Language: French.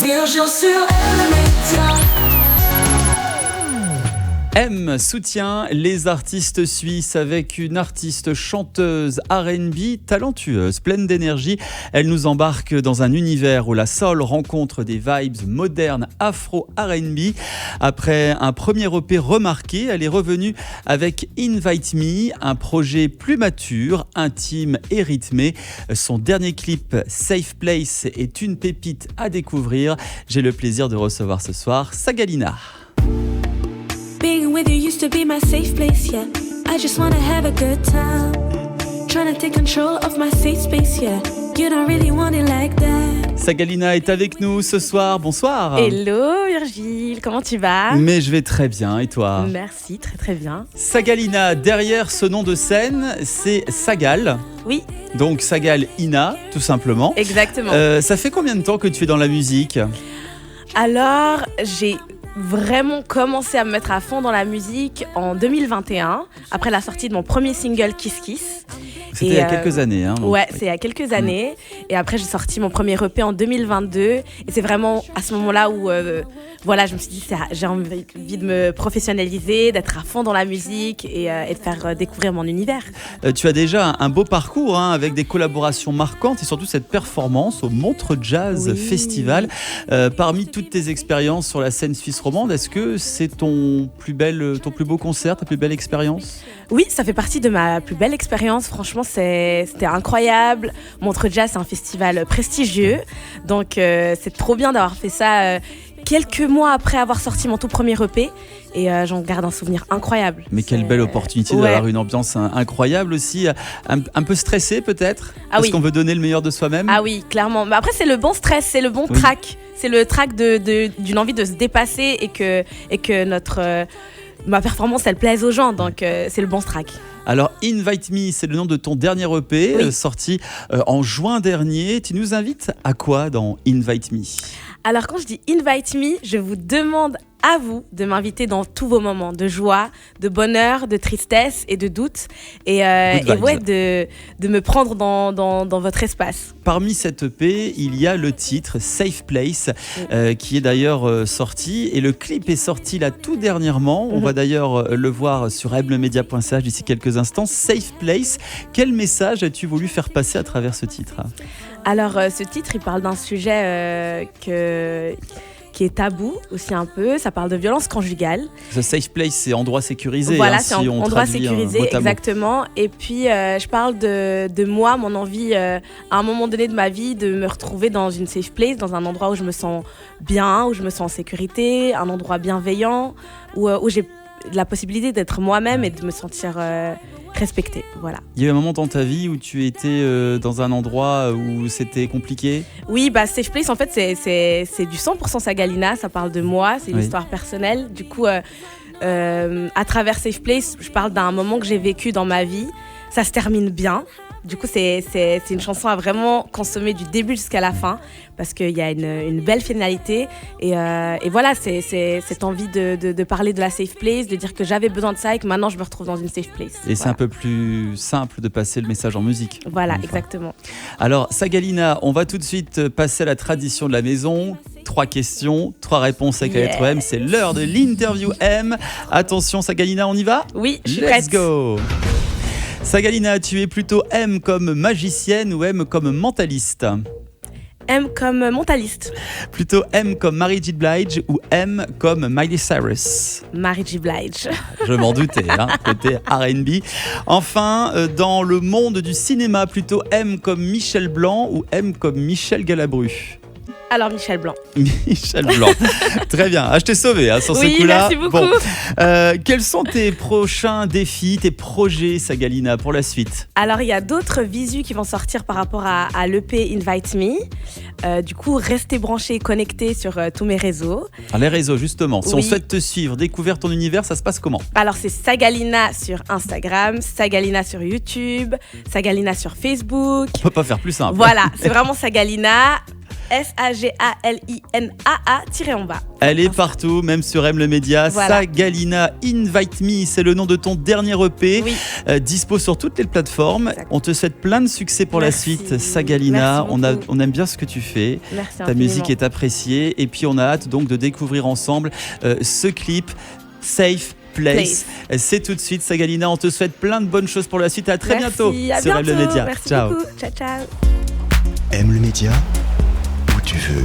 Virgile sur Elementa. M soutient les artistes suisses avec une artiste chanteuse R&B talentueuse, pleine d'énergie. Elle nous embarque dans un univers où la soul rencontre des vibes modernes afro-R&B. Après un premier EP remarqué, elle est revenue avec Invite Me, un projet plus mature, intime et rythmé. Son dernier clip, Safe Place, est une pépite à découvrir. J'ai le plaisir de recevoir ce soir Sagalina. Being with you used to be my safe place, yeah. I just wanna have a good time. Trying to take control of my safe space, yeah. You don't really want it like that. Sagalina est avec nous ce soir. Bonsoir. Hello Virgile, comment tu vas? Mais je vais très bien, et toi? Merci, très très bien. Sagalina, derrière ce nom de scène, c'est Sagal. Oui. Donc Sagal Ina, tout simplement. Exactement. Ça fait combien de temps que tu es dans la musique? Alors, j'ai vraiment commencé à me mettre à fond dans la musique en 2021, après la sortie de mon premier single Kiss Kiss. C'était il y a quelques années. Hein, ouais, c'est il y a quelques années. Et après, j'ai sorti mon premier EP en 2022. Et c'est vraiment à ce moment-là où voilà, je me suis dit, j'ai envie de me professionnaliser, d'être à fond dans la musique et de faire découvrir mon univers. Tu as déjà un beau parcours hein, avec des collaborations marquantes et surtout cette performance au Montreux Jazz Festival. Parmi toutes tes expériences sur la scène suisse romande, est-ce que c'est ton plus beau concert, ta plus belle expérience? Oui, ça fait partie de ma plus belle expérience. Franchement, c'était incroyable. Montreux Jazz, c'est un festival prestigieux. Donc, c'est trop bien d'avoir fait ça quelques mois après avoir sorti mon tout premier EP. Et j'en garde un souvenir incroyable. Mais quelle belle opportunité d'avoir une ambiance incroyable aussi. Un peu stressé peut-être parce qu'on veut donner le meilleur de soi-même. Ah oui, clairement. Mais après, c'est le bon stress, c'est le bon track. C'est le track d'une envie de se dépasser et que ma performance, elle plaise aux gens. Donc, c'est le bon track. Alors, Invite Me, c'est le nom de ton dernier EP, sorti en juin dernier. Tu nous invites à quoi dans Invite Me? Alors, quand je dis Invite Me, je vous demande à vous de m'inviter dans tous vos moments de joie, de bonheur, de tristesse et de doute. Et de me prendre dans votre espace. Parmi cet EP, il y a le titre Safe Place, qui est d'ailleurs sorti. Et le clip est sorti là tout dernièrement. On va d'ailleurs le voir sur eblemedia.ch d'ici quelques instants. Safe Place, quel message as-tu voulu faire passer à travers ce titre? Alors, ce titre, il parle d'un sujet qui est tabou aussi un peu. Ça parle de violence conjugale. The Safe Place, c'est endroit sécurisé. Voilà, si c'est endroit sécurisé, exactement. Et puis, je parle de moi, mon envie, à un moment donné de ma vie, de me retrouver dans une safe place, dans un endroit où je me sens bien, où je me sens en sécurité, un endroit bienveillant, où j'ai la possibilité d'être moi-même et de me sentir respectée. Voilà. Il y a eu un moment dans ta vie où tu étais dans un endroit où c'était compliqué? Oui, Safe Place, en fait, c'est du 100% Sagalina. Ça parle de moi, c'est une histoire personnelle. Du coup, à travers Safe Place, je parle d'un moment que j'ai vécu dans ma vie. Ça se termine bien. Du coup, c'est une chanson à vraiment consommer du début jusqu'à la fin parce qu'il y a une belle finalité. Et voilà, c'est cette envie de parler de la safe place, de dire que j'avais besoin de ça et que maintenant je me retrouve dans une safe place. Et c'est un peu plus simple de passer le message en musique. Voilà, exactement. Alors, Sagalina, on va tout de suite passer à la tradition de la maison. 3 questions, 3 réponses avec la lettre M. C'est l'heure de l'interview M. Attention, Sagalina, on y va? Oui, je suis prête. Let's go! Sagalina, tu es plutôt M comme magicienne ou M comme mentaliste? M comme mentaliste. Plutôt M comme Mary J. Blige ou M comme Miley Cyrus? Mary J. Blige. Je m'en doutais, côté R&B. Enfin, dans le monde du cinéma, plutôt M comme Michel Blanc ou M comme Michel Galabru? Alors Michel Blanc. Michel Blanc. Très bien. Je t'ai sauvé sur ce coup-là. Merci beaucoup. Bon. Quels sont tes prochains défis, tes projets, Sagalina, pour la suite? Alors, il y a d'autres visus qui vont sortir par rapport à l'EP Invite Me. Du coup, restez branchés et connectés sur tous mes réseaux. Les réseaux, justement. Si on souhaite te suivre, découvrir ton univers, ça se passe comment? Alors, c'est Sagalina sur Instagram, Sagalina sur YouTube, Sagalina sur Facebook. On peut pas faire plus simple. Voilà, c'est vraiment Sagalina. SAGALINAA-en-bas. Elle est partout, même sur M le Média. Voilà. Sagalina Invite Me, c'est le nom de ton dernier EP. Oui. Dispo sur toutes les plateformes. Exact. On te souhaite plein de succès pour Merci. la suite, Sagalina. Merci beaucoup. On aime bien ce que tu fais. Merci Ta infiniment. musique est appréciée. Et puis on a hâte donc de découvrir ensemble ce clip Safe Place. C'est tout de suite, Sagalina. On te souhaite plein de bonnes choses pour la suite. À très bientôt À sur M le bientôt. Média. Merci Ciao. beaucoup. Ciao, ciao. Aime le média où tu veux.